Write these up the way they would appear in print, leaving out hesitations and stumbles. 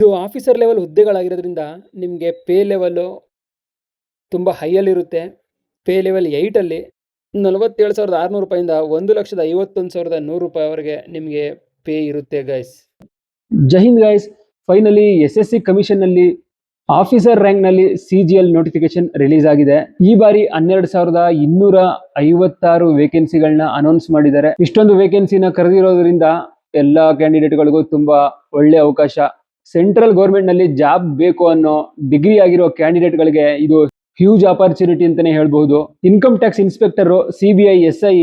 ಇದು officer level ಹುದ್ದೆಗಳಾಗಿರೋದ್ರಿಂದ ನಿಮಗೆ pay level ತುಂಬ ಹೈಯಲ್ಲಿರುತ್ತೆ. ಪೇ ಲೆವೆಲ್ 8ಅಲ್ಲಿ 47,600 ರೂಪಾಯಿಂದ 1,51,100 ರೂಪಾಯಿವರೆಗೆ ನಿಮಗೆ ಪೇ ಇರುತ್ತೆ ಗೈಸ್. ಜೈ ಹಿಂದ್ ಗೈಸ್. ಫೈನಲಿ SSC ಕಮಿಷನ್ನಲ್ಲಿ ಆಫೀಸರ್ ರ್ಯಾಂಕ್ನಲ್ಲಿ CGL ನೋಟಿಫಿಕೇಶನ್ ರಿಲೀಸ್ ಆಗಿದೆ. ಈ ಬಾರಿ 12,256 ವೇಕೆನ್ಸಿಗಳನ್ನ ಅನೌನ್ಸ್ ಮಾಡಿದ್ದಾರೆ. ಇಷ್ಟೊಂದು ವೇಕೆನ್ಸಿನ ಕರೆದಿರೋದ್ರಿಂದ ಎಲ್ಲ ಕ್ಯಾಂಡಿಡೇಟ್ಗಳಿಗೂ ತುಂಬಾ ಒಳ್ಳೆ ಅವಕಾಶ. ಸೆಂಟ್ರಲ್ ಗೌರ್ಮೆಂಟ್ ನಲ್ಲಿ ಜಾಬ್ ಬೇಕು ಅನ್ನೋ ಡಿಗ್ರಿ ಆಗಿರೋ ಕ್ಯಾಂಡಿಡೇಟ್ಗಳಿಗೆ ಇದು ಹ್ಯೂಜ್ ಆಪರ್ಚುನಿಟಿ ಅಂತಾನೆ ಹೇಳ್ಬಹುದು. Income tax inspector, CBI SI,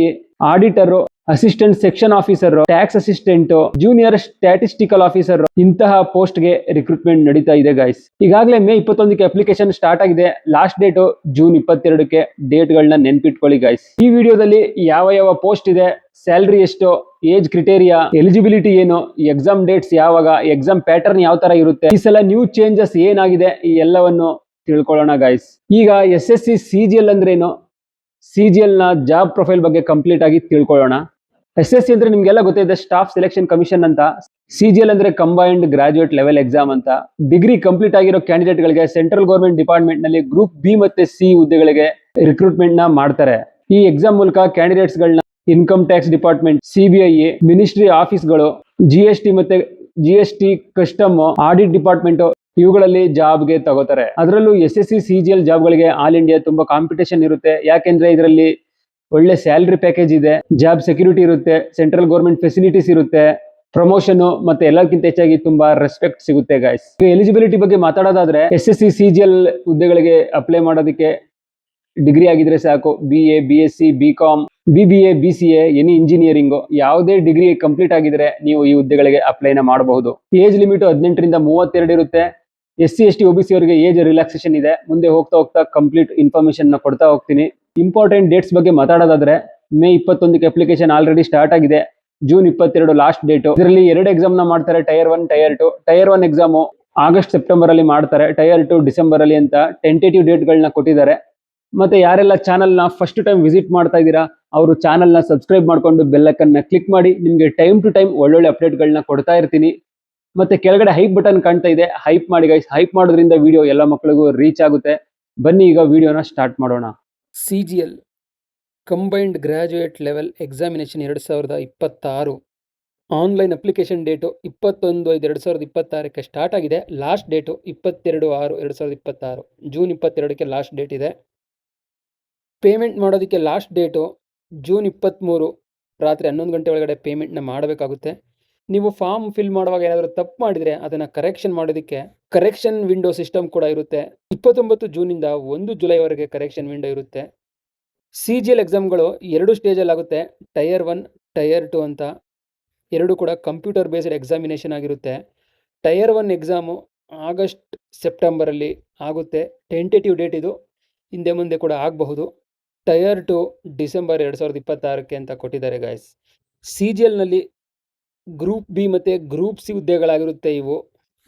auditor, assistant section officer, tax assistant, junior statistical officer ಇಂತಹ ಪೋಸ್ಟ್ ಗೆ ರಿಕ್ರೂಟ್ಮೆಂಟ್ ನಡೀತಾ ಇದೆ ಗೈಸ್. ಈಗಾಗಲೇ ಮೇ 21ಕ್ಕೆ ಅಪ್ಲಿಕೇಶನ್ ಸ್ಟಾರ್ಟ್ ಆಗಿದೆ. ಲಾಸ್ಟ್ ಡೇಟ್ ಜೂನ್ 22ಕ್ಕೆ. ಡೇಟ್ ಗಳನ್ನ ನೆನ್ಪಿಟ್ಕೊಳ್ಳಿ ಗೈಸ್. ಈ ವಿಡಿಯೋದಲ್ಲಿ ಯಾವ ಪೋಸ್ಟ್ ಇದೆ, ಸ್ಯಾಲರಿ ಎಷ್ಟು, ಏಜ್ ಕ್ರಿಟೇರಿಯಾ, ಎಲಿಜಿಬಿಲಿಟಿ ಏನು, ಎಕ್ಸಾಮ್ ಡೇಟ್ಸ್ ಯಾವಾಗ, ಎಕ್ಸಾಮ್ ಪ್ಯಾಟರ್ನ್ ಯಾವ ತರ ಇರುತ್ತೆ, ಈ ಸಲ ನ್ಯೂ ಚೇಂಜಸ್ ಏನಾಗಿದೆ, ಈ ಎಲ್ಲವನ್ನು ತಿಳ್ಕೊಳ್ಳೋಣ ಗೈಸ್. ಈಗ SSC CGL ಅಂದ್ರೇನು, CGL ನ ಜಾಬ್ ಪ್ರೊಫೈಲ್ ಬಗ್ಗೆ ಕಂಪ್ಲೀಟ್ ಆಗಿ ತಿಳ್ಕೊಳ್ಳೋಣ. SSC ಅಂದ್ರೆ ನಿಮ್ಗೆಲ್ಲ ಗೊತ್ತಿದೆ, ಸ್ಟಾಫ್ ಸೆಲೆಕ್ಷನ್ ಕಮಿಷನ್ ಅಂತ. CGL ಅಂದ್ರೆ ಕಂಬೈನ್ಡ್ ಗ್ರಾಜುಯೇಟ್ ಲೆವೆಲ್ ಎಕ್ಸಾಮ್ ಅಂತ. ಡಿಗ್ರಿ ಕಂಪ್ಲೀಟ್ ಆಗಿರೋ ಕ್ಯಾಂಡಿಡೇಟ್ ಗಳಿಗೆ ಸೆಂಟ್ರಲ್ ಗೌರ್ಮೆಂಟ್ ಡಿಪಾರ್ಟ್ಮೆಂಟ್ ನಲ್ಲಿ ಗ್ರೂಪ್ B ಮತ್ತೆ C ಹುದ್ದೆಗಳಿಗೆ ರಿಕ್ರೂಟ್ಮೆಂಟ್ ನ ಮಾಡ್ತಾರೆ. ಈ ಎಕ್ಸಾಮ್ ಮೂಲಕ ಕ್ಯಾಂಡಿಡೇಟ್ಸ್ ಗಳನ್ನ income tax department, CBI, ministry ಆಫೀಸ್ಗಳು, GST, ಕಸ್ಟಮ್, ಆಡಿಟ್ ಡಿಪಾರ್ಟ್ಮೆಂಟ್ ಇವುಗಳಲ್ಲಿ ಜಾಬ್ಗೆ ತಗೋತಾರೆ. ಅದರಲ್ಲೂ SSC CGL ಜಾಬ್ಗಳಿಗೆ ಆಲ್ ಇಂಡಿಯಾ ತುಂಬಾ ಕಾಂಪಿಟೇಷನ್ ಇರುತ್ತೆ. ಯಾಕೆಂದ್ರೆ ಇದರಲ್ಲಿ ಒಳ್ಳೆ ಸ್ಯಾಲರಿ ಪ್ಯಾಕೇಜ್ ಇದೆ, ಜಾಬ್ ಸೆಕ್ಯೂರಿಟಿ ಇರುತ್ತೆ, ಸೆಂಟ್ರಲ್ ಗೌರ್ಮೆಂಟ್ ಫೆಸಿಲಿಟೀಸ್ ಇರುತ್ತೆ, ಪ್ರಮೋಷನ್ ಮತ್ತೆ ಎಲ್ಲಕ್ಕಿಂತ ಹೆಚ್ಚಾಗಿ ತುಂಬಾ ರೆಸ್ಪೆಕ್ಟ್ ಸಿಗುತ್ತೆ ಗೈಸ್. ಎಲಿಜಿಬಿಲಿಟಿ ಬಗ್ಗೆ ಮಾತಾಡೋದಾದ್ರೆ SSC CGL ಹುದ್ದೆಗಳಿಗೆ ಅಪ್ಲೈ ಮಾಡೋದಕ್ಕೆ ಡಿಗ್ರಿ ಆಗಿದ್ರೆ ಸಾಕು. BA, BSc, BCom, BBA, BCA, any engineering ಯಾವುದೇ ಡಿಗ್ರಿ ಕಂಪ್ಲೀಟ್ ಆಗಿದ್ರೆ ನೀವು ಈ ಹುದ್ದೆಗಳಿಗೆ ಅಪ್ಲೈನ ಮಾಡಬಹುದು. ಏಜ್ ಲಿಮಿಟ್ 18ರಿಂದ 32 ಇರುತ್ತೆ. SC ST OBC ಅವರಿಗೆ ಏಜ್ ರಿಲ್ಯಾಕ್ಸೇಷನ್ ಇದೆ. ಮುಂದೆ ಹೋಗ್ತಾ ಕಂಪ್ಲೀಟ್ ಇನ್ಫಾರ್ಮೇಶನ್ ನ ಕೊಡ್ತಾ ಹೋಗ್ತೀನಿ. ಇಂಪಾರ್ಟೆಂಟ್ ಡೇಟ್ಸ್ ಬಗ್ಗೆ ಮಾತಾಡೋದಾದ್ರೆ ಮೇ 21ಕ್ಕೆ ಅಪ್ಲಿಕೇಶನ್ ಆಲ್ರೆಡಿ ಸ್ಟಾರ್ಟ್ ಆಗಿದೆ. June 22 last date. ಇದರಲ್ಲಿ 2 ಎಕ್ಸಾಮ್ ನ ಮಾಡ್ತಾರೆ, tyre 1, tyre 2. Tyre 1 exam August September ಅಲ್ಲಿ ಮಾಡ್ತಾರೆ, ಟೈರ್ 2 ಡಿಸೆಂಬರ್ ಅಲ್ಲಿ ಅಂತ ಟೆಂಟೇಟಿವ್ ಡೇಟ್ ಗಳನ್ನ ಕೊಟ್ಟಿದ್ದಾರೆ. ಮತ್ತೆ ಯಾರೆಲ್ಲ ಚಾನಲ್ ನ ಫಸ್ಟ್ ಟೈಮ್ ವಿಸಿಟ್ ಮಾಡ್ತಾ ಇದ್ದೀರಾ ಅವರು ಚಾನಲ್ ನ ಸಬ್ಸ್ಕ್ರೈಬ್ ಮಾಡ್ಕೊಂಡು ಬೆಲ್ ಐಕಾನ್ ನ ಕ್ಲಿಕ್ ಮಾಡಿ. ನಿಮ್ಗೆ ಟೈಮ್ ಟು ಟೈಮ್ ಒಳ್ಳೊಳ್ಳೆ ಅಪ್ಡೇಟ್ ಗಳನ್ನ ಕೊಡ್ತಾ ಇರ್ತೀನಿ. ಮತ್ತೆ ಕೆಳಗಡೆ ಹೈಪ್ ಬಟನ್ ಕಾಣ್ತಾ ಇದೆ, ಹೈಪ್ ಮಾಡಿ ಗೈಸ್. ಹೈಪ್ ಮಾಡೋದ್ರಿಂದ ವಿಡಿಯೋ ಎಲ್ಲ ಮಕ್ಕಳಿಗೂ ರೀಚ್ ಆಗುತ್ತೆ. ಬನ್ನಿ ಈಗ ವಿಡಿಯೋನ ಸ್ಟಾರ್ಟ್ ಮಾಡೋಣ. CGL combined graduate level examination 2026 online application date 21/5/2026ಕ್ಕೆ ಸ್ಟಾರ್ಟ್ ಆಗಿದೆ. Last date 22/6/2026. ಜೂನ್ 22ಕ್ಕೆ ಲಾಸ್ಟ್ ಡೇಟ್ ಇದೆ. ಪೇಮೆಂಟ್ ಮಾಡೋದಕ್ಕೆ ಲಾಸ್ಟ್ ಡೇಟು ಜೂನ್ 23 ರಾತ್ರಿ 11 ಗಂಟೆ ಒಳಗಡೆ ಪೇಮೆಂಟ್ನ ಮಾಡಬೇಕಾಗುತ್ತೆ. ನೀವು ಫಾರ್ಮ್ ಫಿಲ್ ಮಾಡುವಾಗ ಏನಾದರೂ ತಪ್ಪು ಮಾಡಿದರೆ ಅದನ್ನು ಕರೆಕ್ಷನ್ ಮಾಡೋದಕ್ಕೆ ಕರೆಕ್ಷನ್ ವಿಂಡೋ ಸಿಸ್ಟಮ್ ಕೂಡ ಇರುತ್ತೆ. 29 ಜೂನಿಂದ 1 ಜುಲೈವರೆಗೆ ಕರೆಕ್ಷನ್ ವಿಂಡೋ ಇರುತ್ತೆ. CGL ಎಕ್ಸಾಮ್ಗಳು 2 ಸ್ಟೇಜಲ್ಲಿ ಆಗುತ್ತೆ, ಟೈರ್ 1, ಟೈರ್ 2 ಅಂತ. ಎರಡು ಕೂಡ ಕಂಪ್ಯೂಟರ್ ಬೇಸ್ಡ್ ಎಕ್ಸಾಮಿನೇಷನ್ ಆಗಿರುತ್ತೆ. ಟೈರ್ 1 ಎಕ್ಸಾಮು ಆಗಸ್ಟ್ ಸೆಪ್ಟೆಂಬರಲ್ಲಿ ಆಗುತ್ತೆ. ಟೆಂಟೇಟಿವ್ ಡೇಟ್ ಇದು, ಹಿಂದೆ ಮುಂದೆ ಕೂಡ ಆಗಬಹುದು. ಟೈರ್ 2 ಡಿಸೆಂಬರ್ 2026ಕ್ಕೆ ಅಂತ ಕೊಟ್ಟಿದ್ದಾರೆ ಗೈಸ್. CGLನಲ್ಲಿ ಗ್ರೂಪ್ B ಮತ್ತು ಗ್ರೂಪ್ C ಹುದ್ದೆಗಳಾಗಿರುತ್ತೆ ಇವು.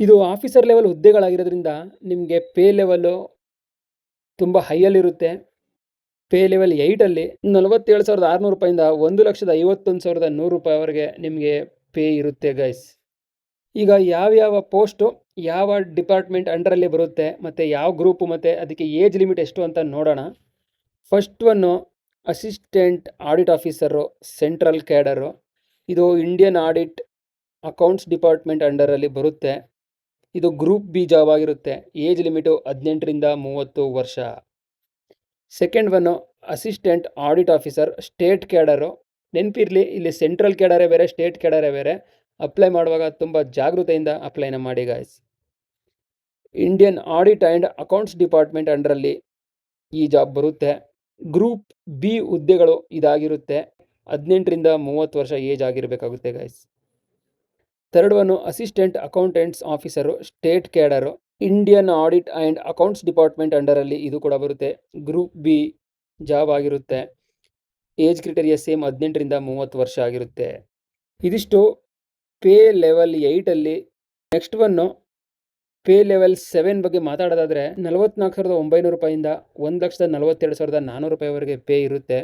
ಇದು ಆಫೀಸರ್ ಲೆವೆಲ್ ಹುದ್ದೆಗಳಾಗಿರೋದ್ರಿಂದ ನಿಮಗೆ ಪೇ ಲೆವೆಲ್ಲು ತುಂಬ ಹೈಯಲ್ಲಿರುತ್ತೆ. ಪೇ ಲೆವೆಲ್ 8ಅಲ್ಲಿ 47,600 ರೂಪಾಯಿಂದ 1,51,100 ರೂಪಾಯಿವರೆಗೆ ನಿಮಗೆ ಪೇ ಇರುತ್ತೆ ಗೈಸ್. ಈಗ ಯಾವ ಪೋಸ್ಟು ಯಾವ ಡಿಪಾರ್ಟ್ಮೆಂಟ್ ಅಂಡರಲ್ಲಿ ಬರುತ್ತೆ ಮತ್ತು ಯಾವ ಗ್ರೂಪು ಮತ್ತು ಅದಕ್ಕೆ ಏಜ್ ಲಿಮಿಟ್ ಎಷ್ಟು ಅಂತ ನೋಡೋಣ. First one assistant audit officer, central cadre. ಇದು ಇಂಡಿಯನ್ ಆಡಿಟ್ ಅಕೌಂಟ್ಸ್ ಡಿಪಾರ್ಟ್ಮೆಂಟ್ ಅಂಡರಲ್ಲಿ ಬರುತ್ತೆ. ಇದು ಗ್ರೂಪ್ B ಜಾಬ್ ಆಗಿರುತ್ತೆ. ಏಜ್ ಲಿಮಿಟು 18ರಿಂದ 30 ವರ್ಷ. Second one assistant audit officer, state cadre. ನೆನಪಿರಲಿ, ಇಲ್ಲಿ ಸೆಂಟ್ರಲ್ ಕ್ಯಾಡರೇ ಬೇರೆ, ಸ್ಟೇಟ್ ಕ್ಯಾಡರೇ ಬೇರೆ. ಅಪ್ಲೈ ಮಾಡುವಾಗ ತುಂಬ ಜಾಗೃತೆಯಿಂದ ಅಪ್ಲೈನ ಮಾಡಿ guys. Indian audit and accounts department ಅಂಡರಲ್ಲಿ ಈ ಜಾಬ್ ಬರುತ್ತೆ. ಗ್ರೂಪ್ B ಹುದ್ದೆಗಳು ಇದಾಗಿರುತ್ತೆ. 18ರಿಂದ 30 ವರ್ಷ ಏಜ್ ಆಗಿರಬೇಕಾಗುತ್ತೆ guys. Third one assistant accountants officer, state cadre, Indian audit and accounts department ಅಂಡರಲ್ಲಿ ಇದು ಕೂಡ ಬರುತ್ತೆ. ಗ್ರೂಪ್ B ಜಾಬ್ ಆಗಿರುತ್ತೆ. ಏಜ್ ಕ್ರಿಟೇರಿಯಾ ಸೇಮ್ 18ರಿಂದ 30 ವರ್ಷ ಆಗಿರುತ್ತೆ. ಇದಿಷ್ಟು ಪೇ ಲೆವೆಲ್ 8ಅಲ್ಲಿ. ನೆಕ್ಸ್ಟ್ ಒನ್ನು ಪೇ ಲೆವೆಲ್ 7 ಬಗ್ಗೆ ಮಾತಾಡೋದಾದರೆ 44,900 ರೂಪಾಯಿಂದ 1,42,400 ರೂಪಾಯಿವರೆಗೆ ಪೇ ಇರುತ್ತೆ.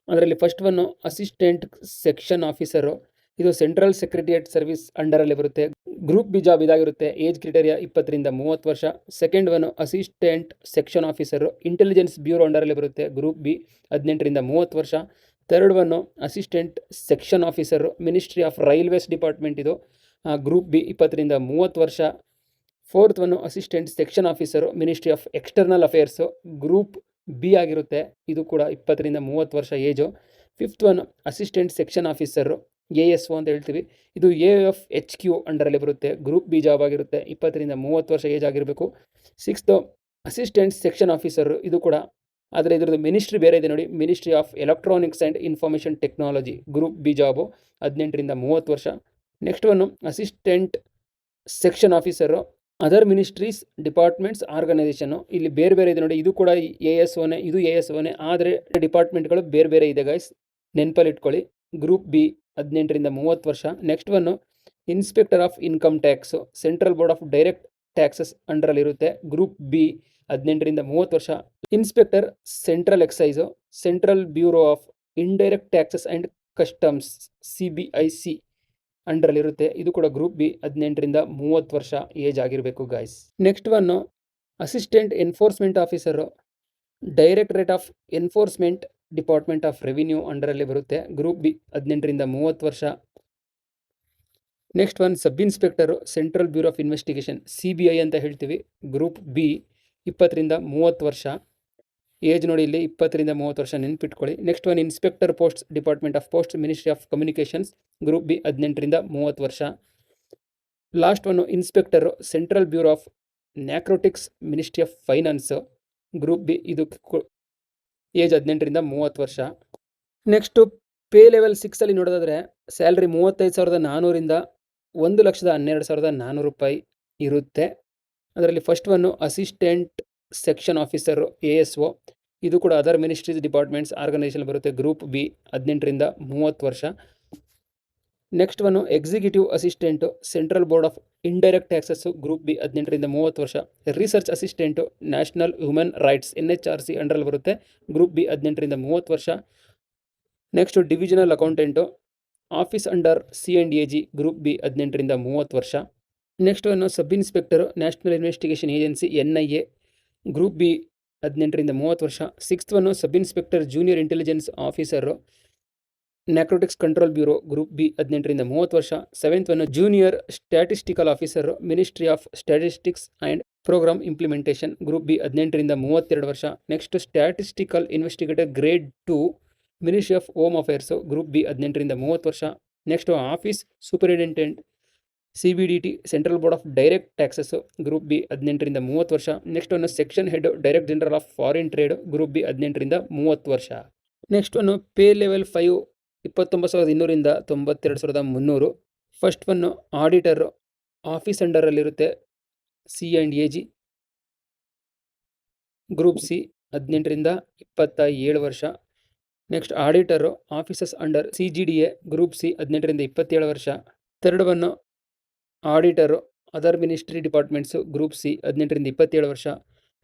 ಅದರಲ್ಲಿ first one assistant section officer. ಇದು ಸೆಂಟ್ರಲ್ ಸೆಕ್ರೆಟರಿಯೇಟ್ ಸರ್ವಿಸ್ ಅಂಡರಲ್ಲಿ ಬರುತ್ತೆ. ಗ್ರೂಪ್ ಬಿ ಜಾಬ್ ಇದಾಗಿರುತ್ತೆ. ಏಜ್ ಕ್ರಿಟೇರಿಯಾ 20ರಿಂದ 30 ವರ್ಷ. Second one assistant section officer intelligence bureau ಅಂಡರಲ್ಲಿ ಬರುತ್ತೆ. ಗ್ರೂಪ್ ಬಿ 18ರಿಂದ 30 ವರ್ಷ. Third one assistant section officer ministry of railways department ಇದು. ಗ್ರೂಪ್ ಬಿ 20ರಿಂದ 30 ವರ್ಷ. Fourth one assistant section officer ministry of external affairs group B ಆಗಿರುತ್ತೆ. ಇದು ಕೂಡ 20ರಿಂದ 30 ವರ್ಷ age. Fifth one assistant section officer ASO ಅಂತ ಹೇಳ್ತೀವಿ. ಇದು AFHQ ಅಂಡರಲ್ಲಿ ಬರುತ್ತೆ. ಗ್ರೂಪ್ ಬಿ ಜಾಬ್ ಆಗಿರುತ್ತೆ. 20ರಿಂದ 30 ವರ್ಷ ಏಜ್ ಆಗಿರಬೇಕು. ಸಿಕ್ಸ್ತು ಅಸಿಸ್ಟೆಂಟ್ ಸೆಕ್ಷನ್ ಆಫೀಸರು ಇದು ಕೂಡ, ಆದರೆ ಇದರದ್ದು ಮಿನಿಸ್ಟ್ರಿ ಬೇರೆ ಇದೆ ನೋಡಿ, ministry of electronics and information technology group B job 18ರಿಂದ 30 ವರ್ಷ. Next one assistant section officer other ministries departments organisation. ಇಲ್ಲಿ ಬೇರೆ ಬೇರೆ ಇದೆ ನೋಡಿ, ಇದು ಕೂಡ ASOನೇ, ಇದು ASOನೇ, ಆದರೆ ಡಿಪಾರ್ಟ್ಮೆಂಟ್ಗಳು ಬೇರೆ ಬೇರೆ ಇದೆ ಗೈಸ್, ನೆನಪಲ್ಲಿ ಇಟ್ಕೊಳ್ಳಿ. ಗ್ರೂಪ್ ಬಿ 18ರಿಂದ 30 ವರ್ಷ. Next one inspector of income tax central board of direct taxes ಅಂಡರಲ್ಲಿರುತ್ತೆ. ಗ್ರೂಪ್ ಬಿ 18ರಿಂದ 30 ವರ್ಷ. Inspector central excise central bureau of indirect taxes and customs CBIC ಅಂಡರಲ್ಲಿರುತ್ತೆ. ಇದು ಕೂಡ ಗ್ರೂಪ್ ಬಿ 18ರಿಂದ 30 ವರ್ಷ ಏಜ್ ಆಗಿರಬೇಕು guys. Next one assistant enforcement officer directorate of enforcement department of revenue ಅಂಡರಲ್ಲಿ ಬರುತ್ತೆ. ಗ್ರೂಪ್ ಬಿ 18ರಿಂದ 30 ವರ್ಷ. Next one sub inspector central bureau of investigation CBI ಅಂತ ಹೇಳ್ತೀವಿ. ಗ್ರೂಪ್ ಬಿ 20ರಿಂದ 30 ವರ್ಷ ಏಜ್ ನೋಡಿ, ಇಲ್ಲಿ 20ರಿಂದ 30 ವರ್ಷ ನೆನ್ಪಿಟ್ಕೊಳ್ಳಿ. Next one inspector posts department of post ministry of communications group B 18ರಿಂದ 30 ವರ್ಷ. Last one inspector central bureau of narcotics ministry of finance group B, ಇದು ಏಜ್ 18ರಿಂದ 30 ವರ್ಷ. ನೆಕ್ಸ್ಟು ಪೇ ಲೆವೆಲ್ 6ಅಲ್ಲಿ ನೋಡೋದಾದರೆ ಸ್ಯಾಲ್ರಿ 35,400ರಿಂದ 1,12,400 ರೂಪಾಯಿ ಇರುತ್ತೆ. ಅದರಲ್ಲಿ first one assistant section officer ASO, ಇದು ಕೂಡ ಅದರ್ ಮಿನಿಸ್ಟ್ರೀಸ್ ಡಿಪಾರ್ಟ್ಮೆಂಟ್ಸ್ ಆರ್ಗನೈಸೇಷನ್ ಬರುತ್ತೆ. ಗ್ರೂಪ್ ಬಿ 18ರಿಂದ 30 ವರ್ಷ. Next one executive assistant central board of indirect taxes group B 18ರಿಂದ 30 ವರ್ಷ. Research assistant national human rights NHRC ಅಂಡರಲ್ಲಿ ಬರುತ್ತೆ. ಗ್ರೂಪ್ ಬಿ 18ರಿಂದ 30 ವರ್ಷ. Next divisional accountant office under C&AG group B 18ರಿಂದ 30 ವರ್ಷ. Next one sub inspector national investigation agency NIA group B 18ರಿಂದ 30 ವರ್ಷ. Sixth one sub inspector junior intelligence officer narcotics control bureau group B 18ರಿಂದ 30 ವರ್ಷ. Seventh one junior statistical officer ministry of statistics and programme implementation group B 18ರಿಂದ 32 ವರ್ಷ. Next statistical investigator grade 2 ministry of home affairs group B 18ರಿಂದ 30 ವರ್ಷ. Next office superintendent CBDT central board of direct taxes group B 18ರಿಂದ 30 ವರ್ಷ. Next one section head direct general of foreign trade group B 18ರಿಂದ 30 ವರ್ಷ. Next one pay level 5 29,200ರಿಂದ 92,300. First one auditor office ಅಂಡರಲ್ಲಿರುತ್ತೆ C&AG group C 18ರಿಂದ 27 ವರ್ಷ. Next auditor offices under CGDA group C 18ರಿಂದ 27 ವರ್ಷ. Third one auditor other ministry departments group C 18ರಿಂದ 27 ವರ್ಷ.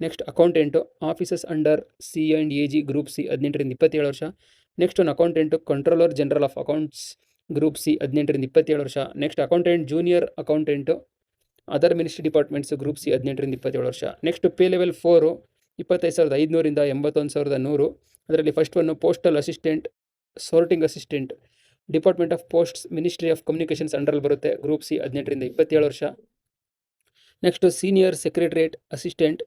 Next accountant offices under C&AG group C 18ರಿಂದ 27 ವರ್ಷ. Next one accountant controller general of accounts group C 18ರಿಂದ 27 ವರ್ಷ. Next accountant junior accountant other ministry departments group C 18ರಿಂದ 27 ವರ್ಷ. Next pay level 4 25,500ರಿಂದ 81,100. ಅದರಲ್ಲಿ first one postal assistant sorting assistant department of posts ministry of communications ಅಂಡರಲ್ಲಿ ಬರುತ್ತೆ. Group C 18ರಿಂದ 27 ವರ್ಷ. Next senior secretariat assistant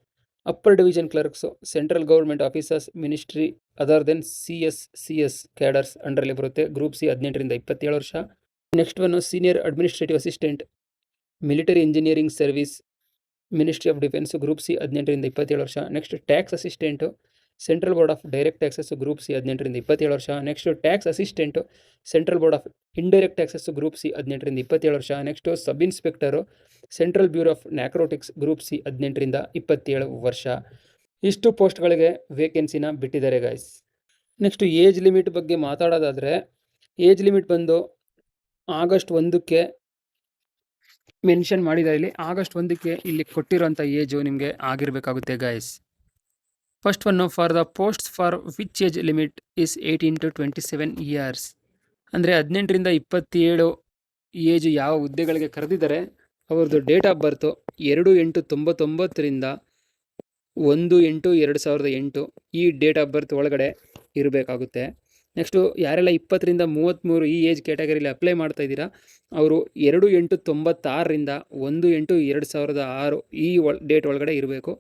upper division clerks central government officers ministry other then CS cadres ಅಂಡರಲ್ಲಿ ಬರುತ್ತೆ. Group C 18ರಿಂದ 27 ವರ್ಷ. Next one senior administrative assistant military engineering service ministry of defence group C 18ರಿಂದ 27 ವರ್ಷ. Next tax assistant central board of direct taxes group C 18ರಿಂದ 27 ವರ್ಷ. Next tax assistant central board of indirect taxes group C 18ರಿಂದ 27 ವರ್ಷ. Next sub inspector central bureau of narcotics group C 18ರಿಂದ 27 ವರ್ಷ. ಇಷ್ಟು ಪೋಸ್ಟ್ಗಳಿಗೆ ವೇಕೆನ್ಸಿನ ಬಿಟ್ಟಿದ್ದಾರೆ ಗೈಸ್. ನೆಕ್ಸ್ಟು ಏಜ್ ಲಿಮಿಟ್ ಬಗ್ಗೆ ಮಾತಾಡೋದಾದರೆ ಏಜ್ ಲಿಮಿಟ್ ಬಂದು ಆಗಸ್ಟ್ 1ಕ್ಕೆ ಮೆನ್ಷನ್ ಮಾಡಿದ್ದಾರೆ. ಇಲ್ಲಿ ಆಗಸ್ಟ್ 1ಕ್ಕೆ ಇಲ್ಲಿ ಕೊಟ್ಟಿರೋಂಥ ಏಜು ನಿಮಗೆ ಆಗಿರಬೇಕಾಗುತ್ತೆ guys. First one for the posts for which age limit is 18 to 27 years. ಅಂದರೆ 18ರಿಂದ 27 ಏಜ್ ಯಾವ ಹುದ್ದೆಗಳಿಗೆ ಕರೆದಿದ್ದಾರೆ ಅವ್ರದ್ದು ಡೇಟ್ ಆಫ್ ಬರ್ತು 2/8/99ರಿಂದ 1/8/2008 ಈ ಡೇಟ್ ಆಫ್ ಬರ್ತ್ ಒಳಗಡೆ ಇರಬೇಕಾಗುತ್ತೆ. ನೆಕ್ಸ್ಟು ಯಾರೆಲ್ಲ 20ರಿಂದ 33 ಈ ಏಜ್ ಕ್ಯಾಟಗರಿಲಿ ಅಪ್ಲೈ ಮಾಡ್ತಾ ಇದ್ದೀರಾ ಅವರು 2/8/96ರಿಂದ 1/8/2006 ಈ ಡೇಟ್ ಒಳಗಡೆ ಇರಬೇಕು.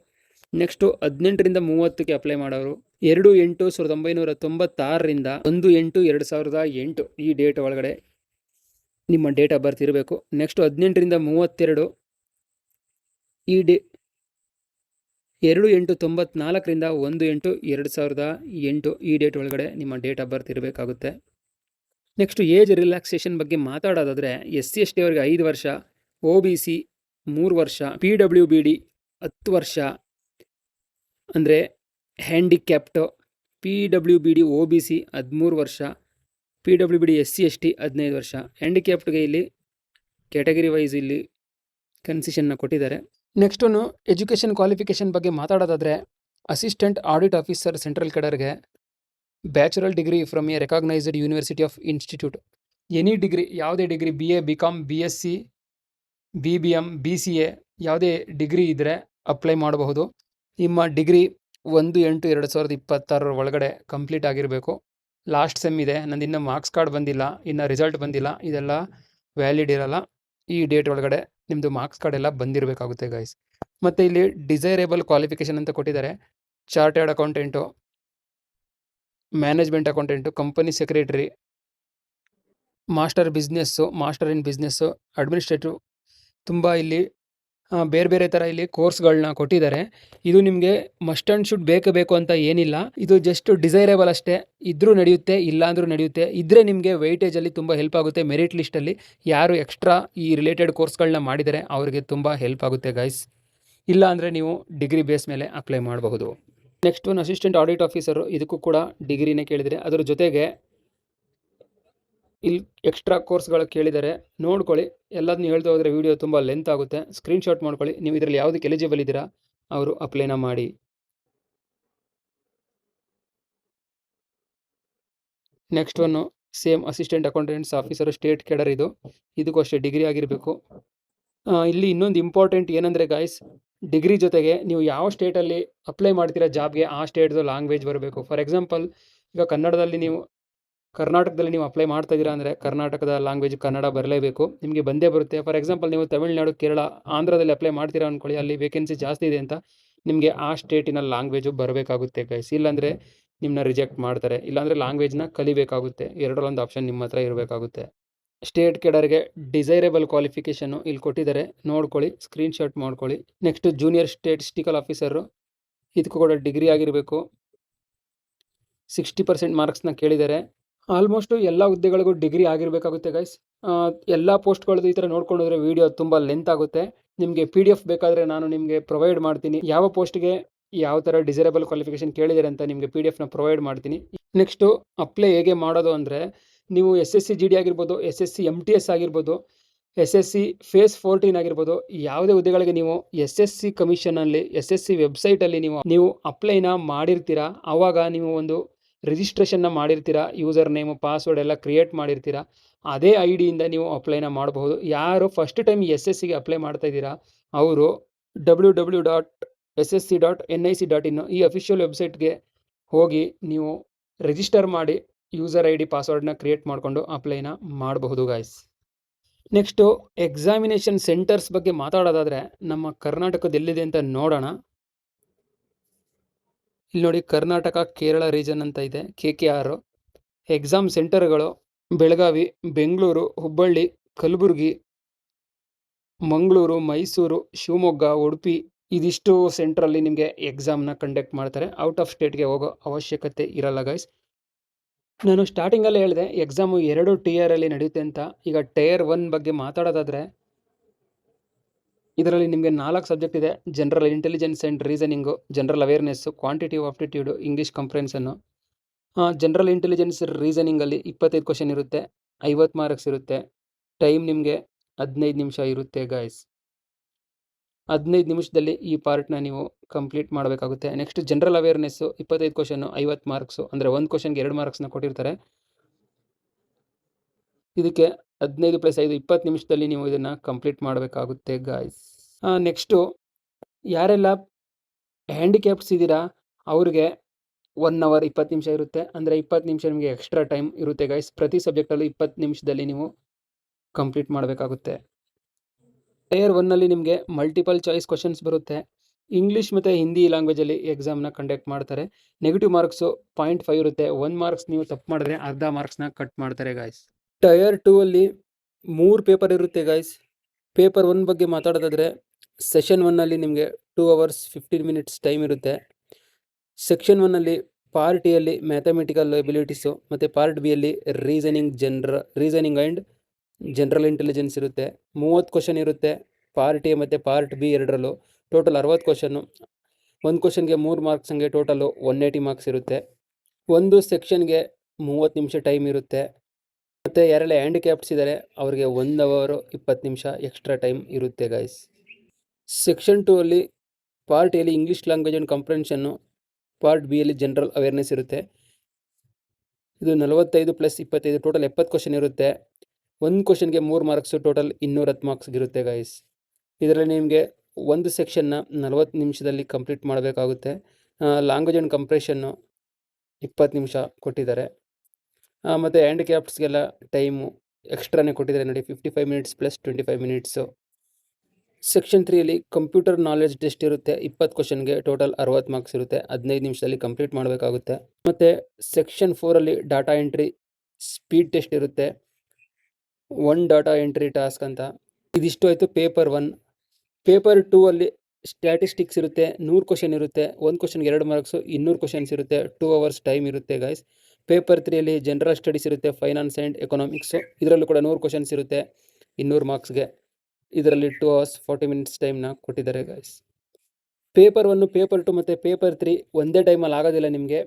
ನೆಕ್ಸ್ಟು 18ರಿಂದ 30ಕ್ಕೆ ಅಪ್ಲೈ ಮಾಡೋರು 2/8/1996ರಿಂದ 1/8/2008 ಈ ಡೇಟ್ ಒಳಗಡೆ ನಿಮ್ಮ ಡೇಟ್ ಆಫ್ ಬರ್ತ್ ಇರಬೇಕು. ನೆಕ್ಸ್ಟು 18ರಿಂದ 32 ಈ 2/8/94ರಿಂದ 1/8/2008 ಈ ಡೇಟ್ ಒಳಗಡೆ ನಿಮ್ಮ ಡೇಟ್ ಆಫ್ ಬರ್ತ್ ಇರಬೇಕಾಗುತ್ತೆ. ನೆಕ್ಸ್ಟು ಏಜ್ ರಿಲ್ಯಾಕ್ಸೇಷನ್ ಬಗ್ಗೆ ಮಾತಾಡೋದಾದರೆ SC/ST ಅವರಿಗೆ 5 ವರ್ಷ, OBC 3 ವರ್ಷ, PWBD 10 ವರ್ಷ ಅಂದರೆ ಹ್ಯಾಂಡಿಕ್ಯಾಪ್ಟು, PWBD OBC 13 ವರ್ಷ, PWBD SC/ST 15 ವರ್ಷ. ಹ್ಯಾಂಡಿಕ್ಯಾಪ್ಟ್ಗೆ ಇಲ್ಲಿ ಕ್ಯಾಟಗರಿ ವೈಸ್ ಇಲ್ಲಿ ಕನ್ಸೆಷನ್ನ ಕೊಟ್ಟಿದ್ದಾರೆ. ನೆಕ್ಸ್ಟ್ ಎಜುಕೇಷನ್ ಕ್ವಾಲಿಫಿಕೇಷನ್ ಬಗ್ಗೆ ಮಾತಾಡೋದಾದರೆ ಅಸಿಸ್ಟೆಂಟ್ ಆಡಿಟ್ ಆಫೀಸರ್ ಸೆಂಟ್ರಲ್ ಕೆಡರ್ಗೆ bachelor degree from a recognised university of institute, any degree ಯಾವುದೇ degree BA BCom BSc BBM BCA ಯಾವುದೇ ಡಿಗ್ರಿ ಇದ್ದರೆ ಅಪ್ಲೈ ಮಾಡಬಹುದು. ನಿಮ್ಮ ಡಿಗ್ರಿ 1/8/2026 ಒಳಗಡೆ ಕಂಪ್ಲೀಟ್ ಆಗಿರಬೇಕು. ಲಾಸ್ಟ್ ಸೆಮ್ ಇದೆ, ನಂದು ಇನ್ನೂ ಮಾರ್ಕ್ಸ್ ಕಾರ್ಡ್ ಬಂದಿಲ್ಲ, ಇನ್ನು ರಿಸಲ್ಟ್ ಬಂದಿಲ್ಲ, ಇದೆಲ್ಲ ವ್ಯಾಲಿಡ್ ಇರಲ್ಲ. ಈ ಡೇಟ್ ಒಳಗಡೆ ನಿಮ್ಮದು ಮಾರ್ಕ್ಸ್ ಕಾರ್ಡ್ ಎಲ್ಲ ಬಂದಿರಬೇಕಾಗುತ್ತೆ ಗೈಸ್. ಮತ್ತು ಇಲ್ಲಿ ಡಿಸೈರೇಬಲ್ ಕ್ವಾಲಿಫಿಕೇಷನ್ ಅಂತ ಕೊಟ್ಟಿದ್ದಾರೆ. Chartered accountant, management accountant, company secretary, master business, master in business, administrative, ತುಂಬ ಇಲ್ಲಿ ಬೇರೆ ಬೇರೆ ಥರ ಇಲ್ಲಿ ಕೋರ್ಸ್ಗಳನ್ನ ಕೊಟ್ಟಿದ್ದಾರೆ. ಇದು ನಿಮಗೆ ಮಸ್ಟ್ ಆ್ಯಂಡ್ ಶುಡ್ ಬೇಕು ಅಂತ ಏನಿಲ್ಲ, ಇದು ಜಸ್ಟ್ ಡಿಸೈರೇಬಲ್ ಅಷ್ಟೇ. ಇದ್ರೂ ನಡೆಯುತ್ತೆ, ಇಲ್ಲ ಅಂದರೂ ನಡೆಯುತ್ತೆ. ಇದ್ದರೆ ನಿಮಗೆ ವೆಯ್ಟೇಜಲ್ಲಿ ತುಂಬ ಹೆಲ್ಪ್ ಆಗುತ್ತೆ. ಮೆರಿಟ್ ಲಿಸ್ಟಲ್ಲಿ ಯಾರು ಎಕ್ಸ್ಟ್ರಾ ಈ ರಿಲೇಟೆಡ್ ಕೋರ್ಸ್ಗಳನ್ನ ಮಾಡಿದರೆ ಅವರಿಗೆ ತುಂಬ ಹೆಲ್ಪ್ ಆಗುತ್ತೆ ಗೈಸ್. ಇಲ್ಲ ಅಂದರೆ ನೀವು ಡಿಗ್ರಿ ಬೇಸ್ ಮೇಲೆ ಅಪ್ಲೈ ಮಾಡಬಹುದು. ನೆಕ್ಸ್ಟ್ ಅಸಿಸ್ಟೆಂಟ್ ಆಡಿಟ್ ಆಫೀಸರು, ಇದಕ್ಕೂ ಕೂಡ ಡಿಗ್ರಿನೇ ಕೇಳಿದರೆ, ಅದರ ಜೊತೆಗೆ ಇಲ್ಲಿ ಎಕ್ಸ್ಟ್ರಾ ಕೋರ್ಸ್ಗಳು ಕೇಳಿದ್ದಾರೆ. ನೋಡ್ಕೊಳ್ಳಿ, ಎಲ್ಲದನ್ನೂ ಹೇಳ್ತಾ ಹೋದರೆ ವೀಡಿಯೋ ತುಂಬ ಲೆಂತ್ ಆಗುತ್ತೆ. ಸ್ಕ್ರೀನ್ಶಾಟ್ ಮಾಡ್ಕೊಳ್ಳಿ. ನೀವು ಇದರಲ್ಲಿ ಯಾವುದಕ್ಕೆ ಎಲಿಜಿಬಲ್ ಇದ್ದೀರಾ ಅವರು ಅಪ್ಲೈನ ಮಾಡಿ. Next same assistant accountants officer state cadre, ಇದಕ್ಕೂ ಅಷ್ಟೇ ಡಿಗ್ರಿ ಆಗಿರಬೇಕು. ಇಲ್ಲಿ ಇನ್ನೊಂದು ಇಂಪಾರ್ಟೆಂಟ್ ಏನಂದರೆ ಗಾಯ್ಸ್, ಡಿಗ್ರಿ ಜೊತೆಗೆ ನೀವು ಯಾವ ಸ್ಟೇಟಲ್ಲಿ ಅಪ್ಲೈ ಮಾಡ್ತೀರಾ ಜಾಬ್ಗೆ ಆ ಸ್ಟೇಟ್ದು ಲ್ಯಾಂಗ್ವೇಜ್ ಬರಬೇಕು. ಫಾರ್ ಎಕ್ಸಾಂಪಲ್, ಈಗ ಕರ್ನಾಟಕದಲ್ಲಿ ನೀವು ಅಪ್ಲೈ ಮಾಡ್ತಾ ಇದ್ದೀರಾ ಅಂದರೆ ಕರ್ನಾಟಕದ ಲ್ಯಾಂಗ್ವೇಜ್ ಕನ್ನಡ ಬರಲೇಬೇಕು, ನಿಮಗೆ ಬಂದೇ ಬರುತ್ತೆ. ಫಾರ್ ಎಕ್ಸಾಂಪಲ್, ನೀವು ತಮಿಳ್ನಾಡು, ಕೇರಳ, ಆಂಧ್ರದಲ್ಲಿ ಅಪ್ಲೈ ಮಾಡ್ತೀರಾ ಅಂದ್ಕೊಳ್ಳಿ, ಅಲ್ಲಿ ವೇಕೆನ್ಸಿ ಜಾಸ್ತಿ ಇದೆ ಅಂತ, ನಿಮಗೆ ಆ ಸ್ಟೇಟಿನ ಲ್ಯಾಂಗ್ವೇಜು ಬರಬೇಕಾಗುತ್ತೆ ಗೈಸ್. ಇಲ್ಲಾಂದರೆ ನಿಮ್ಮನ್ನ ರಿಜೆಕ್ಟ್ ಮಾಡ್ತಾರೆ. ಇಲ್ಲಾಂದರೆ ಲ್ಯಾಂಗ್ವೇಜ್ನ ಕಲಿಬೇಕಾಗುತ್ತೆ. ಎರಡರಲ್ಲೊಂದು ಆಪ್ಷನ್ ನಿಮ್ಮ ಹತ್ರ ಇರಬೇಕಾಗುತ್ತೆ. ಸ್ಟೇಟ್ ಕೆಡರ್ಗೆ ಡಿಸೈರೇಬಲ್ ಕ್ವಾಲಿಫಿಕೇಷನ್ನು ಇಲ್ಲಿ ಕೊಟ್ಟಿದ್ದಾರೆ, ನೋಡ್ಕೊಳ್ಳಿ, ಸ್ಕ್ರೀನ್ಶಾಟ್ ಮಾಡ್ಕೊಳ್ಳಿ. ನೆಕ್ಸ್ಟ್ ಜೂನಿಯರ್ ಸ್ಟೇಟಿಸ್ಟಿಕಲ್ ಆಫೀಸರು, ಇದಕ್ಕೂ ಕೂಡ ಡಿಗ್ರಿ ಆಗಿರಬೇಕು. 60% ಮಾರ್ಕ್ಸ್ನ ಕೇಳಿದ್ದಾರೆ. ಆಲ್ಮೋಸ್ಟು ಎಲ್ಲ ಹುದ್ದೆಗಳಿಗೂ ಡಿಗ್ರಿ ಆಗಿರಬೇಕಾಗುತ್ತೆ ಗೈಸ್. ಎಲ್ಲ ಪೋಸ್ಟ್ಗಳದ್ದು ಈ ಥರ ನೋಡ್ಕೊಂಡು ಹೋದರೆ ವೀಡಿಯೋ ತುಂಬ ಲೆಂತ್ ಆಗುತ್ತೆ. ನಿಮಗೆ PDF ಬೇಕಾದರೆ ನಾನು ನಿಮಗೆ ಪ್ರೊವೈಡ್ ಮಾಡ್ತೀನಿ. ಯಾವ ಪೋಸ್ಟ್ಗೆ ಯಾವ ಥರ ಡಿಸೈರೇಬಲ್ ಕ್ವಾಲಿಫಿಕೇಷನ್ ಕೇಳಿದ್ದಾರೆ ಅಂತ ನಿಮಗೆ PDF ಪ್ರೊವೈಡ್ ಮಾಡ್ತೀನಿ. ನೆಕ್ಸ್ಟು ಅಪ್ಲೈ ಹೇಗೆ ಮಾಡೋದು ಅಂದರೆ, ನೀವು SSC GD ಆಗಿರ್ಬೋದು, SSC MTS ಆಗಿರ್ಬೋದು, SSC ಫೇಸ್ 14 ಆಗಿರ್ಬೋದು, ಯಾವುದೇ ಹುದ್ದೆಗಳಿಗೆ ನೀವು SSC ಕಮಿಷನಲ್ಲಿ SSC ವೆಬ್ಸೈಟಲ್ಲಿ ನೀವು ಅಪ್ಲೈನ ಮಾಡಿರ್ತೀರಾ. ಆವಾಗ ನೀವು ಒಂದು ರಿಜಿಸ್ಟ್ರೇಷನ್ನ ಮಾಡಿರ್ತೀರಾ, ಯೂಸರ್ ನೇಮು ಪಾಸ್ವರ್ಡ್ ಎಲ್ಲ ಕ್ರಿಯೇಟ್ ಮಾಡಿರ್ತೀರಾ. ಅದೇ ID-ಯಿಂದ ನೀವು ಅಪ್ಲೈನ ಮಾಡಬಹುದು. ಯಾರು ಫಸ್ಟ್ ಟೈಮ್ SSCಗೆ ಅಪ್ಲೈ ಮಾಡ್ತಾ ಇದ್ದೀರಾ ಅವರು www.ssc.nic.in ಈ ಅಫಿಷಿಯಲ್ ವೆಬ್ಸೈಟ್ಗೆ ಹೋಗಿ ನೀವು ರಿಜಿಸ್ಟರ್ ಮಾಡಿ ಯೂಸರ್ ID ಪಾಸ್ವರ್ಡ್ನ ಕ್ರಿಯೇಟ್ ಮಾಡಿಕೊಂಡು ಅಪ್ಲೈನ ಮಾಡಬಹುದು ಗಾಯ್ಸ್. ನೆಕ್ಸ್ಟು ಎಕ್ಸಾಮಿನೇಷನ್ ಸೆಂಟರ್ಸ್ ಬಗ್ಗೆ ಮಾತಾಡೋದಾದರೆ ನಮ್ಮ ಕರ್ನಾಟಕದ ಎಲ್ಲಿದೆ ಅಂತ ನೋಡೋಣ. ಇಲ್ಲಿ ನೋಡಿ, ಕರ್ನಾಟಕ ಕೇರಳ ರೀಜನ್ ಅಂತ ಇದೆ, KKR. ಎಕ್ಸಾಮ್ ಸೆಂಟರ್ಗಳು ಬೆಳಗಾವಿ, ಬೆಂಗಳೂರು, ಹುಬ್ಬಳ್ಳಿ, ಕಲಬುರಗಿ, ಮಂಗಳೂರು, ಮೈಸೂರು, ಶಿವಮೊಗ್ಗ, ಉಡುಪಿ, ಇದಿಷ್ಟು ಸೆಂಟ್ರಲ್ಲಿ ನಿಮಗೆ ಎಕ್ಸಾಮ್ನ ಕಂಡಕ್ಟ್ ಮಾಡ್ತಾರೆ. ಔಟ್ ಆಫ್ ಸ್ಟೇಟ್ಗೆ ಹೋಗೋ ಅವಶ್ಯಕತೆ ಇರಲ್ಲ ಗೈಸ್. ನಾನು ಸ್ಟಾರ್ಟಿಂಗಲ್ಲೇ ಹೇಳಿದೆ ಎಕ್ಸಾಮು 2 tier-ಅಲ್ಲಿ ನಡೆಯುತ್ತೆ ಅಂತ. ಈಗ Tier 1 ಬಗ್ಗೆ ಮಾತಾಡೋದಾದರೆ, ಇದರಲ್ಲಿ ನಿಮಗೆ 4 ಸಬ್ಜೆಕ್ಟ್ ಇದೆ. General intelligence and reasoning, general awareness, quantitative aptitude, English comprehension. General intelligence ರೀಸನಿಂಗಲ್ಲಿ 25 ಕ್ವಶನ್ ಇರುತ್ತೆ, 50 ಮಾರ್ಕ್ಸ್ ಇರುತ್ತೆ. ಟೈಮ್ ನಿಮಗೆ 15 ನಿಮಿಷ ಇರುತ್ತೆ ಗಾಯ್ಸ್. 15 ನಿಮಿಷದಲ್ಲಿ ಈ ಪಾರ್ಟ್ನ ನೀವು ಕಂಪ್ಲೀಟ್ ಮಾಡಬೇಕಾಗುತ್ತೆ. Next general awareness 25 question, 50 marks, ಅಂದರೆ ಒಂದು ಕ್ವಶನ್ಗೆ 2 ಮಾರ್ಕ್ಸ್ನ ಕೊಟ್ಟಿರ್ತಾರೆ. ಇದಕ್ಕೆ 15+5 20 ನಿಮಿಷದಲ್ಲಿ ನೀವು ಇದನ್ನು ಕಂಪ್ಲೀಟ್ ಮಾಡಬೇಕಾಗುತ್ತೆ ಗಾಯ್ಸ್. ನೆಕ್ಸ್ಟು ಯಾರೆಲ್ಲ ಹ್ಯಾಂಡಿಕ್ಯಾಪ್ಸ್ ಇದ್ದೀರಾ ಅವ್ರಿಗೆ 1 ಅವರ್ 20 ನಿಮಿಷ ಇರುತ್ತೆ. ಅಂದರೆ 20 ನಿಮಿಷ ನಿಮಗೆ ಎಕ್ಸ್ಟ್ರಾ ಟೈಮ್ ಇರುತ್ತೆ ಗೈಸ್. ಪ್ರತಿ ಸಬ್ಜೆಕ್ಟಲ್ಲೂ 20 ನಿಮಿಷದಲ್ಲಿ ನೀವು ಕಂಪ್ಲೀಟ್ ಮಾಡಬೇಕಾಗುತ್ತೆ. ಟೈರ್ 1ನಲ್ಲಿ ನಿಮಗೆ ಮಲ್ಟಿಪಲ್ ಚಾಯ್ಸ್ ಕ್ವಶನ್ಸ್ ಬರುತ್ತೆ. ಇಂಗ್ಲೀಷ್ ಮತ್ತು ಹಿಂದಿ ಲ್ಯಾಂಗ್ವೇಜಲ್ಲಿ ಎಕ್ಸಾಮ್ನ ಕಂಡಕ್ಟ್ ಮಾಡ್ತಾರೆ. ನೆಗೆಟಿವ್ ಮಾರ್ಕ್ಸು 0.5 ಇರುತ್ತೆ. 1 ಮಾರ್ಕ್ಸ್ ನೀವು ತಪ್ಪು ಮಾಡಿದ್ರೆ ಅರ್ಧ ಮಾರ್ಕ್ಸ್ನ ಕಟ್ ಮಾಡ್ತಾರೆ ಗಾಯ್ಸ್. ಟೈರ್ 2ಅಲ್ಲಿ 3 ಪೇಪರ್ ಇರುತ್ತೆ ಗಾಯ್ಸ್. ಪೇಪರ್ 1 ಬಗ್ಗೆ ಮಾತಾಡೋದಾದರೆ ಸೆಷನ್ 1ನಲ್ಲಿ ನಿಮಗೆ 2 hours 15 minutes ಟೈಮ್ ಇರುತ್ತೆ. ಸೆಕ್ಷನ್ 1ನಲ್ಲಿ ಪಾರ್ಟ್ ಎಯಲ್ಲಿ ಮ್ಯಾಥಮೆಟಿಕಲ್ ಎಬಿಲಿಟೀಸು ಮತ್ತು ಪಾರ್ಟ್ ಬಿಯಲ್ಲಿ ರೀಸನಿಂಗ್ ಆ್ಯಂಡ್ ಜನರಲ್ ಇಂಟೆಲಿಜೆನ್ಸ್ ಇರುತ್ತೆ. 30 ಕ್ವಶನ್ ಇರುತ್ತೆ ಪಾರ್ಟ್ ಎ ಮತ್ತು ಪಾರ್ಟ್ ಬಿ ಎರಡರಲ್ಲೂ. Total 60 question. ಒಂದು ಕ್ವಶನ್ಗೆ 3 ಮಾರ್ಕ್ಸ್, ಹಂಗೆ ಟೋಟಲು 180 ಮಾರ್ಕ್ಸ್ ಇರುತ್ತೆ. ಒಂದು ಸೆಕ್ಷನ್ಗೆ 30 ನಿಮಿಷ ಟೈಮ್ ಇರುತ್ತೆ. ಮತ್ತು ಯಾರೆಲ್ಲ ಹ್ಯಾಂಡಿಕ್ಯಾಪ್ಸ್ ಇದ್ದಾರೆ ಅವ್ರಿಗೆ 1 hour 20 ನಿಮಿಷ ಎಕ್ಸ್ಟ್ರಾ ಟೈಮ್ ಇರುತ್ತೆ ಗೈಸ್. ಸೆಕ್ಷನ್ 2 ಅಲ್ಲಿ ಪಾರ್ಟ್ ಎಲ್ಲಿ English language and comprehension, part ಬಿಯಲ್ಲಿ ಜನರಲ್ ಅವೇರ್ನೆಸ್ ಇರುತ್ತೆ. ಇದು 45+25 ಟೋಟಲ್ 70 ಕ್ವಶನ್ ಇರುತ್ತೆ. ಒಂದು ಕ್ವಶನ್ಗೆ 3 ಮಾರ್ಕ್ಸು, ಟೋಟಲ್ 210 ಮಾರ್ಕ್ಸ್ ಇರುತ್ತೆ ಗೈಸ್. ಇದರಲ್ಲಿ ನಿಮಗೆ ಒಂದು ಸೆಕ್ಷನ್ನ 40 ನಿಮಿಷದಲ್ಲಿ ಕಂಪ್ಲೀಟ್ ಮಾಡಬೇಕಾಗುತ್ತೆ. ಲ್ಯಾಂಗ್ವೇಜ್ ಆ್ಯಂಡ್ ಕಂಪ್ರೆಷನ್ನು 20 ನಿಮಿಷ ಕೊಟ್ಟಿದ್ದಾರೆ. ಮತ್ತು ಹ್ಯಾಂಡಿಕ್ಯಾಪ್ಸ್ಗೆಲ್ಲ ಟೈಮು ಎಕ್ಸ್ಟ್ರಾನೇ ಕೊಟ್ಟಿದ್ದಾರೆ ನೋಡಿ, 55 minutes + 25 minutes. ಸೆಕ್ಷನ್ 3ಅಲ್ಲಿ ಕಂಪ್ಯೂಟರ್ ನಾಲೆಡ್ಜ್ ಟೆಸ್ಟ್ ಇರುತ್ತೆ. 20 ಕ್ವಶನ್ಗೆ ಟೋಟಲ್ 60 ಮಾರ್ಕ್ಸ್ ಇರುತ್ತೆ. 15 ನಿಮಿಷದಲ್ಲಿ ಕಂಪ್ಲೀಟ್ ಮಾಡಬೇಕಾಗುತ್ತೆ. ಮತ್ತು ಸೆಕ್ಷನ್ 4ಅಲ್ಲಿ ಡಾಟಾ ಎಂಟ್ರಿ ಸ್ಪೀಡ್ ಟೆಸ್ಟ್ ಇರುತ್ತೆ. 1 ಡಾಟಾ ಎಂಟ್ರಿ ಟಾಸ್ಕ್ ಅಂತ. ಇದಿಷ್ಟು ಆಯಿತು ಪೇಪರ್ 1. ಪೇಪರ್ 2 ಅಲ್ಲಿ ಸ್ಟ್ಯಾಟಿಸ್ಟಿಕ್ಸ್ ಇರುತ್ತೆ. 100 ಕ್ವಶನ್ ಇರುತ್ತೆ. ಒಂದು ಕ್ವಶನ್ಗೆ 2 ಮಾರ್ಕ್ಸು, 200 ಕ್ವಶನ್ಸ್ ಇರುತ್ತೆ. 2 hours ಟೈಮ್ ಇರುತ್ತೆ ಗೈಸ್. ಪೇಪರ್ 3ಅಲ್ಲಿ ಜನರಲ್ ಸ್ಟಡೀಸ್ ಇರುತ್ತೆ, ಫೈನಾನ್ಸ್ ಆ್ಯಂಡ್ ಎಕನಾಮಿಕ್ಸು. ಇದರಲ್ಲೂ ಕೂಡ 100 ಕ್ವಶನ್ಸ್ ಇರುತ್ತೆ 200 ಮಾರ್ಕ್ಸ್ಗೆ. ಇದರಲ್ಲಿ 2 hours 40 minutes ಟೈಮ್ನ ಕೊಟ್ಟಿದ್ದಾರೆ ಗೈಸ್. ಪೇಪರ್ 1, ಪೇಪರ್ 2 ಮತ್ತು ಪೇಪರ್ 3 ಒಂದೇ ಟೈಮಲ್ಲಿ ಆಗೋದಿಲ್ಲ ನಿಮಗೆ.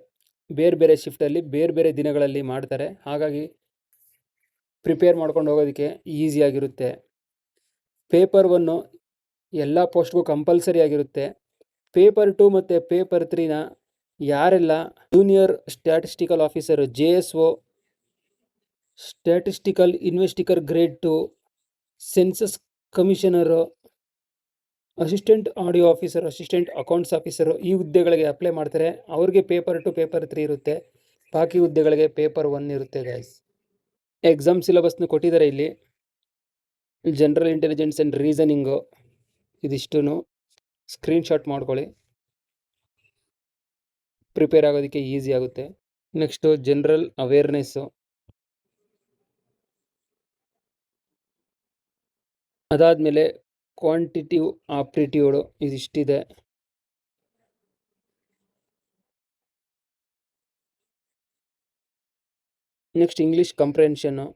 ಬೇರೆ ಬೇರೆ ಶಿಫ್ಟಲ್ಲಿ ಬೇರೆ ಬೇರೆ ದಿನಗಳಲ್ಲಿ ಮಾಡ್ತಾರೆ. ಹಾಗಾಗಿ ಪ್ರಿಪೇರ್ ಮಾಡ್ಕೊಂಡು ಹೋಗೋದಕ್ಕೆ ಈಸಿಯಾಗಿರುತ್ತೆ. ಪೇಪರ್ 1 ಎಲ್ಲ ಪೋಸ್ಟ್ಗೂ ಕಂಪಲ್ಸರಿ ಆಗಿರುತ್ತೆ. ಪೇಪರ್ 2 ಮತ್ತು ಪೇಪರ್ 3ನ ಯಾರೆಲ್ಲ junior statistical officer, JSO, statistical investigator grade 2, census commissioner, assistant audit officer, assistant accounts officer, ಈ ಹುದ್ದೆಗಳಿಗೆ ಅಪ್ಲೈ ಮಾಡ್ತಾರೆ. ಅವ್ರಿಗೆ ಪೇಪರ್ 2, ಪೇಪರ್ 3 ಇರುತ್ತೆ. ಬಾಕಿ ಹುದ್ದೆಗಳಿಗೆ ಪೇಪರ್ 1 ಇರುತ್ತೆ ಗೈಸ್. ಎಕ್ಸಾಮ್ ಸಿಲೆಬಸ್ನ ಕೊಟ್ಟಿದ್ದಾರೆ ಇಲ್ಲಿ. ಜನರಲ್ ಇಂಟೆಲಿಜೆನ್ಸ್ ಆ್ಯಂಡ್ ರೀಸನಿಂಗು ಇದಿಷ್ಟು ಸ್ಕ್ರೀನ್ಶಾಟ್ ಮಾಡ್ಕೊಳ್ಳಿ, ಪ್ರಿಪೇರ್ ಆಗೋದಕ್ಕೆ ಈಸಿ ಆಗುತ್ತೆ. ನೆಕ್ಸ್ಟು ಜನರಲ್ ಅವೇರ್ನೆಸ್ಸು, ಅದಾದಮೇಲೆ ಕ್ವಾಂಟಿಟಿವ್ ಆಪ್ಟಿಟ್ಯೂಡು ಇದಿಷ್ಟಿದೆ. ನೆಕ್ಸ್ಟ್ ಇಂಗ್ಲೀಷ್ ಕಂಪ್ರೆನ್ಷನ್ನು,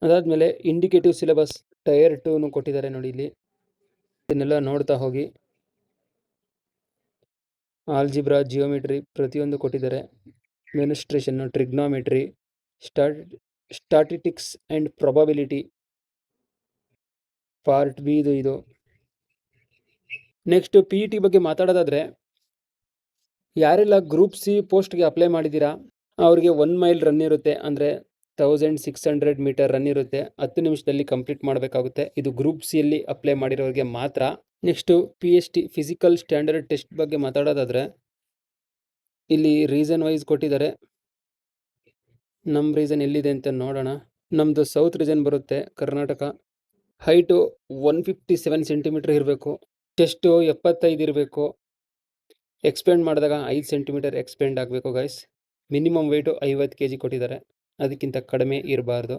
ಅದಾದಮೇಲೆ ಇಂಡಿಕೇಟಿವ್ ಸಿಲೆಬಸ್ ಟೈರ್ 2 ಕೊಟ್ಟಿದ್ದಾರೆ ನೋಡಿ ಇಲ್ಲಿ. ಇದನ್ನೆಲ್ಲ ನೋಡ್ತಾ ಹೋಗಿ. ಆಲ್ಜಿಬ್ರಾ, ಜಿಯೋಮೆಟ್ರಿ ಪ್ರತಿಯೊಂದು ಕೊಟ್ಟಿದ್ದಾರೆ. Mensuration, trigonometry, statistics and probability part B ಇದು. ನೆಕ್ಸ್ಟ್ PET ಬಗ್ಗೆ ಮಾತಾಡೋದಾದರೆ, ಯಾರೆಲ್ಲ ಗ್ರೂಪ್ ಸಿ ಪೋಸ್ಟ್ಗೆ ಅಪ್ಲೈ ಮಾಡಿದ್ದೀರಾ ಅವ್ರಿಗೆ 1 mile ರನ್ ಇರುತ್ತೆ. ಅಂದರೆ 1600 ಮೀಟರ್ ರನ್ ಇರುತ್ತೆ. 10 ನಿಮಿಷದಲ್ಲಿ ಕಂಪ್ಲೀಟ್ ಮಾಡಬೇಕಾಗುತ್ತೆ. ಇದು ಗ್ರೂಪ್ ಸಿಯಲ್ಲಿ ಅಪ್ಲೈ ಮಾಡಿರೋರಿಗೆ ಮಾತ್ರ. Next PST physical standard test ಬಗ್ಗೆ ಮಾತಾಡೋದಾದರೆ, ಇಲ್ಲಿ ರೀಸನ್ ವೈಸ್ ಕೊಟ್ಟಿದ್ದಾರೆ. ನಮ್ಮ ರೀಸನ್ ಎಲ್ಲಿದೆ ಅಂತ ನೋಡೋಣ. ನಮ್ಮದು ಸೌತ್ ರೀಸನ್ ಬರುತ್ತೆ, ಕರ್ನಾಟಕ. ಹೈಟು 157 ಸೆಂಟಿಮೀಟರ್ ಇರಬೇಕು. ಚೆಸ್ಟು 75 ಇರಬೇಕು. ಎಕ್ಸ್ಪೆಂಡ್ ಮಾಡಿದಾಗ 5 ಸೆಂಟಿಮೀಟರ್ ಎಕ್ಸ್ಪೆಂಡ್ ಆಗಬೇಕು ಗೈಸ್. ಮಿನಿಮಮ್ ವೆಯ್ಟು 50 kg ಕೊಟ್ಟಿದ್ದಾರೆ, ಅದಕ್ಕಿಂತ ಕಡಿಮೆ ಇರಬಾರ್ದು.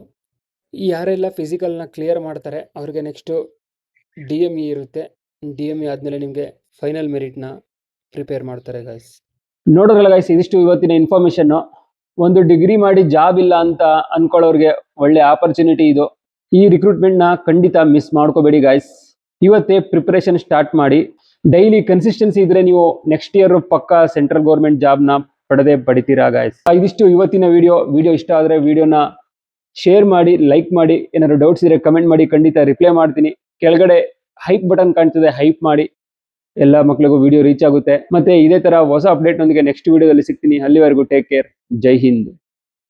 ಯಾರೆಲ್ಲ ಫಿಸಿಕಲ್ನ ಕ್ಲಿಯರ್ ಮಾಡ್ತಾರೆ ಅವ್ರಿಗೆ ನೆಕ್ಸ್ಟು DME ಇರುತ್ತೆ. DME ಆದಮೇಲೆ ನಿಮಗೆ ಫೈನಲ್ ಮೆರಿಟ್ನ ಪ್ರಿಪೇರ್ ಮಾಡ್ತಾರೆ ಗೈಸ್. ನೋಡೋದ್ರಲ್ಲ ಗೈಸ್, ಇದಿಷ್ಟು ಇವತ್ತಿನ ಇನ್ಫಾರ್ಮೇಷನ್ನು. ಒಂದು ಡಿಗ್ರಿ ಮಾಡಿ ಜಾಬ್ ಇಲ್ಲ ಅಂತ ಅಂದ್ಕೊಳ್ಳೋರಿಗೆ ಒಳ್ಳೆ ಆಪರ್ಚುನಿಟಿ ಇದು. ಈ ರಿಕ್ರೂಟ್ಮೆಂಟ್ನ ಖಂಡಿತ ಮಿಸ್ ಮಾಡ್ಕೋಬೇಡಿ ಗೈಸ್. ಇವತ್ತೇ ಪ್ರಿಪರೇಷನ್ ಸ್ಟಾರ್ಟ್ ಮಾಡಿ. ಡೈಲಿ ಕನ್ಸಿಸ್ಟೆನ್ಸಿ ಇದ್ರೆ ನೀವು ನೆಕ್ಸ್ಟ್ ಇಯರ್ ಪಕ್ಕ ಸೆಂಟ್ರಲ್ ಗೌರ್ಮೆಂಟ್ ಜಾಬ್ನ ಪಡಿತೀರಾ ಗೈಸ್. ಇದಿಷ್ಟು ಇವತ್ತಿನ ವಿಡಿಯೋ ಇಷ್ಟ ಆದರೆ ವಿಡಿಯೋನ ಶೇರ್ ಮಾಡಿ, ಲೈಕ್ ಮಾಡಿ. ಏನಾದ್ರು ಡೌಟ್ಸ್ ಇದ್ರೆ ಕಮೆಂಟ್ ಮಾಡಿ, ಖಂಡಿತ ರಿಪ್ಲೈ ಮಾಡ್ತೀನಿ. ಕೆಳಗಡೆ ಹೈಪ್ ಬಟನ್ ಕಾಣ್ತದೆ, ಹೈಪ್ ಮಾಡಿ. ಎಲ್ಲ ಮಕ್ಕಳಿಗೂ ವಿಡಿಯೋ ರೀಚ್ ಆಗುತ್ತೆ. ಮತ್ತೆ ಇದೇ ತರ ಹೊಸ ಅಪ್ಡೇಟ್ ನೊಂದಿಗೆ ನೆಕ್ಸ್ಟ್ ವಿಡಿಯೋದಲ್ಲಿ ಸಿಗ್ತೀನಿ. ಅಲ್ಲಿವರೆಗೂ ಟೇಕ್ ಕೇರ್. ಜೈ ಹಿಂದ್.